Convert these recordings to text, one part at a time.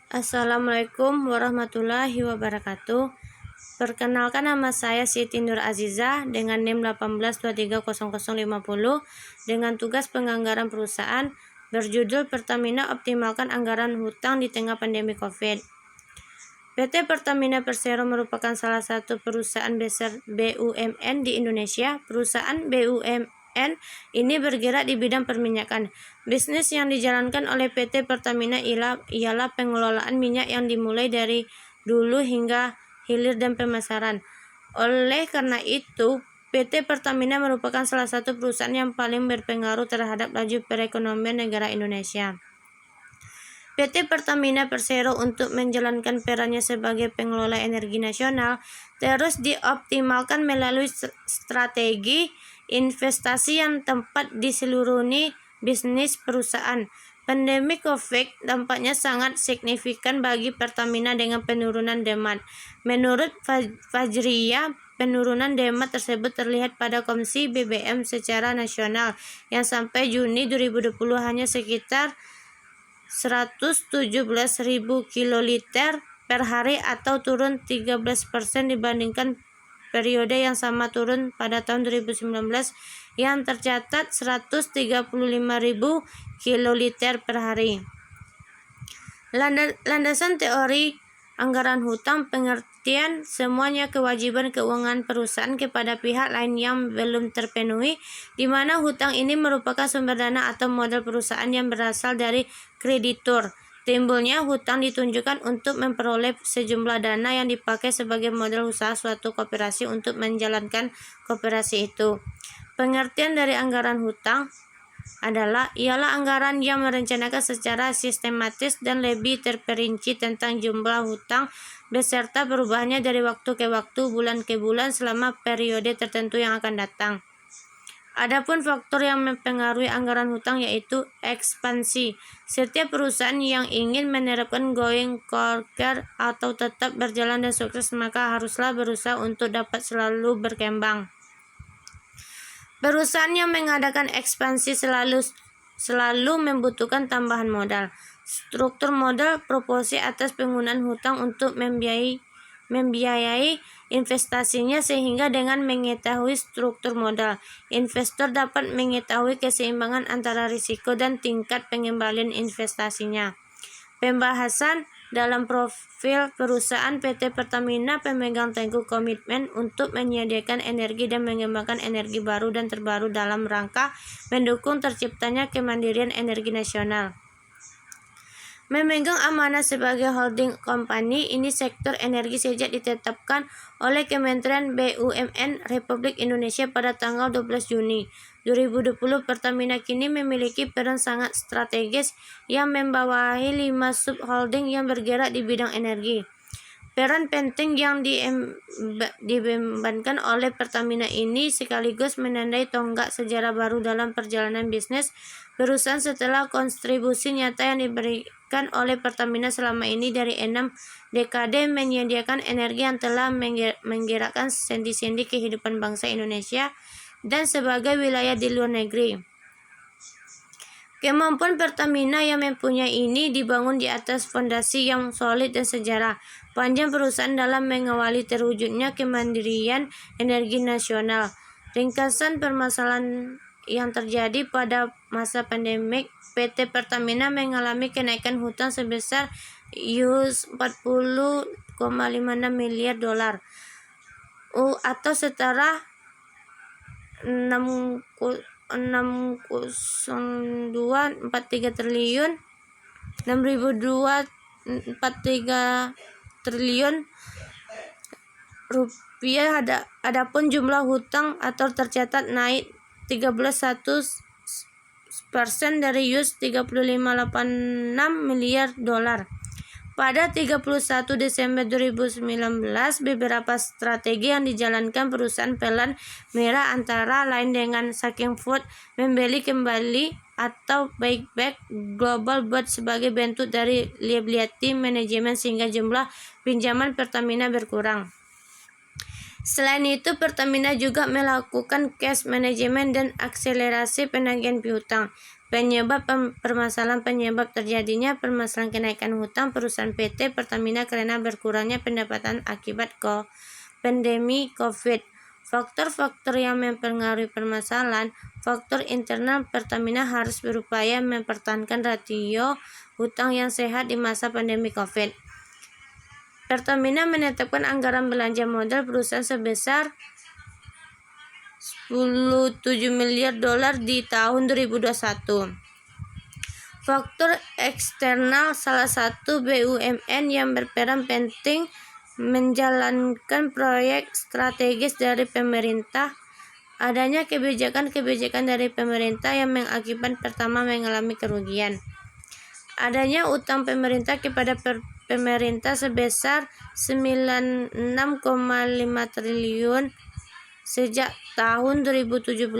Assalamualaikum warahmatullahi wabarakatuh. Perkenalkan, nama saya Siti Nur Azizah dengan NIM 18230050 dengan tugas penganggaran perusahaan berjudul Pertamina Optimalkan Anggaran Hutang di Tengah Pandemi Covid. PT Pertamina Persero merupakan salah satu perusahaan besar BUMN di Indonesia. Perusahaan BUMN ini bergerak di bidang perminyakan. Bisnis yang dijalankan oleh PT Pertamina ialah pengelolaan minyak yang dimulai dari dulu hingga hilir dan pemasaran. Oleh karena itu, PT Pertamina merupakan salah satu perusahaan yang paling berpengaruh terhadap laju perekonomian negara Indonesia. PT Pertamina Persero untuk menjalankan perannya sebagai pengelola energi nasional terus dioptimalkan melalui strategi investasi yang tepat di seluruh bisnis perusahaan. Pandemi COVID dampaknya sangat signifikan bagi Pertamina dengan penurunan demand. Menurut Fajriyah, penurunan demand tersebut terlihat pada konsumsi BBM secara nasional yang sampai Juni 2020 hanya sekitar 117.000 kiloliter per hari atau turun 13% dibandingkan periode yang sama turun pada tahun 2019 yang tercatat 135.000 kiloliter per hari. Landasan teori anggaran hutang pengertian semuanya kewajiban keuangan perusahaan kepada pihak lain yang belum terpenuhi, di mana hutang ini merupakan sumber dana atau modal perusahaan yang berasal dari kreditur. Timbulnya hutang ditunjukkan untuk memperoleh sejumlah dana yang dipakai sebagai modal usaha suatu koperasi untuk menjalankan koperasi itu. Pengertian dari anggaran hutang ialah anggaran yang merencanakan secara sistematis dan lebih terperinci tentang jumlah hutang beserta perubahannya dari waktu ke waktu, bulan ke bulan selama periode tertentu yang akan datang. Adapun faktor yang mempengaruhi anggaran hutang yaitu ekspansi. Setiap perusahaan yang ingin menerapkan going concern atau tetap berjalan dan sukses maka haruslah berusaha untuk dapat selalu berkembang. Perusahaan yang mengadakan ekspansi selalu membutuhkan tambahan modal. Struktur modal proporsi atas penggunaan hutang untuk membiayai investasinya, sehingga dengan mengetahui struktur modal, investor dapat mengetahui keseimbangan antara risiko dan tingkat pengembalian investasinya. Pembahasan dalam profil perusahaan PT Pertamina pemegang teguh komitmen untuk menyediakan energi dan mengembangkan energi baru dan terbaru dalam rangka mendukung terciptanya kemandirian energi nasional. Memegang amanah sebagai holding company, ini sektor energi sejak ditetapkan oleh Kementerian BUMN Republik Indonesia pada tanggal 12 Juni 2020. Pertamina kini memiliki peran sangat strategis yang membawahi 5 subholding yang bergerak di bidang energi. Peran penting yang diembankan oleh Pertamina ini sekaligus menandai tonggak sejarah baru dalam perjalanan bisnis perusahaan setelah kontribusi nyata yang diberikan oleh Pertamina selama ini dari 6 dekade menyediakan energi yang telah menggerakkan sendi-sendi kehidupan bangsa Indonesia dan sebagai wilayah di luar negeri. Kemampuan Pertamina yang mempunyai ini dibangun di atas fondasi yang solid dan sejarah panjang perusahaan dalam mengawali terwujudnya kemandirian energi nasional. Ringkasan permasalahan yang terjadi pada masa pandemik, PT Pertamina mengalami kenaikan hutang sebesar $40,56 miliar atau setara 60243 triliun rupiah. Adapun jumlah hutang atau tercatat naik 13,1% dari $35,86 miliar. Pada 31 Desember 2019, beberapa strategi yang dijalankan perusahaan pelan merah antara lain dengan Saking Food membeli kembali atau buyback Global Bird sebagai bentuk dari liability management sehingga jumlah pinjaman Pertamina berkurang. Selain itu, Pertamina juga melakukan cash management dan akselerasi penagihan piutang. Permasalahan penyebab terjadinya permasalahan kenaikan hutang perusahaan PT Pertamina karena berkurangnya pendapatan akibat pandemi COVID. Faktor-faktor yang mempengaruhi permasalahan, faktor internal Pertamina harus berupaya mempertahankan rasio hutang yang sehat di masa pandemi COVID. Pertamina menetapkan anggaran belanja modal perusahaan sebesar $17 miliar di tahun 2021. Faktor eksternal, salah satu BUMN yang berperan penting menjalankan proyek strategis dari pemerintah. Adanya kebijakan-kebijakan dari pemerintah yang mengakibatkan pertama mengalami kerugian. Adanya utang pemerintah kepada pemerintah sebesar 96,5 triliun sejak tahun 2017.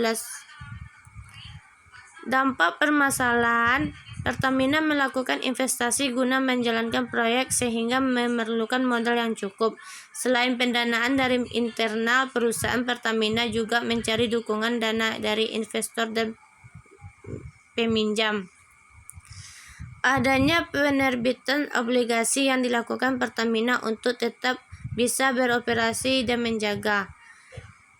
Dampak permasalahan, Pertamina melakukan investasi guna menjalankan proyek sehingga memerlukan modal yang cukup. Selain pendanaan dari internal perusahaan, Pertamina juga mencari dukungan dana dari investor dan peminjam. Adanya penerbitan obligasi yang dilakukan Pertamina untuk tetap bisa beroperasi dan menjaga.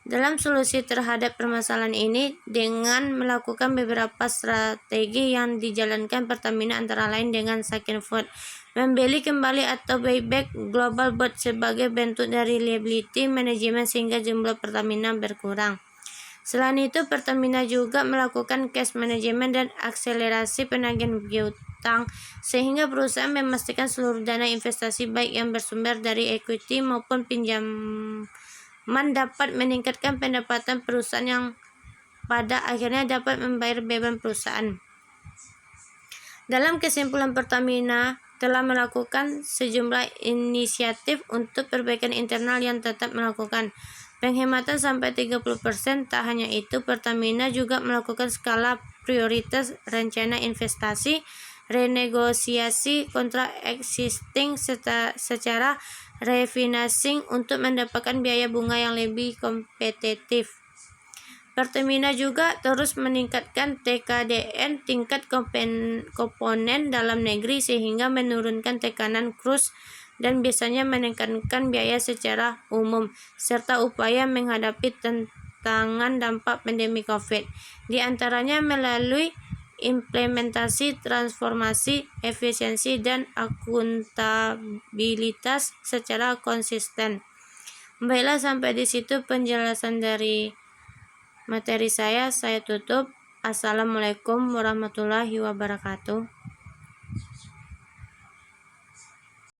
Dalam solusi terhadap permasalahan ini, dengan melakukan beberapa strategi yang dijalankan Pertamina antara lain dengan second vote, membeli kembali atau buyback global bond sebagai bentuk dari liability management sehingga jumlah Pertamina berkurang. Selain itu, Pertamina juga melakukan cash management dan akselerasi penagihan piutang sehingga perusahaan memastikan seluruh dana investasi baik yang bersumber dari equity maupun pinjaman dapat meningkatkan pendapatan perusahaan yang pada akhirnya dapat membayar beban perusahaan. Dalam kesimpulan, Pertamina telah melakukan sejumlah inisiatif untuk perbaikan internal yang tetap melakukan penghematan sampai 30%. Tak hanya itu, Pertamina juga melakukan skala prioritas rencana investasi, renegosiasi kontrak existing secara refinancing untuk mendapatkan biaya bunga yang lebih kompetitif. Pertamina juga terus meningkatkan TKDN tingkat komponen dalam negeri sehingga menurunkan tekanan kurs dan biasanya meningkatkan biaya secara umum serta upaya menghadapi tantangan dampak pandemi COVID, di antaranya melalui implementasi transformasi, efisiensi, dan akuntabilitas secara konsisten. Baiklah, sampai di situ penjelasan dari materi saya tutup. Assalamualaikum warahmatullahi wabarakatuh.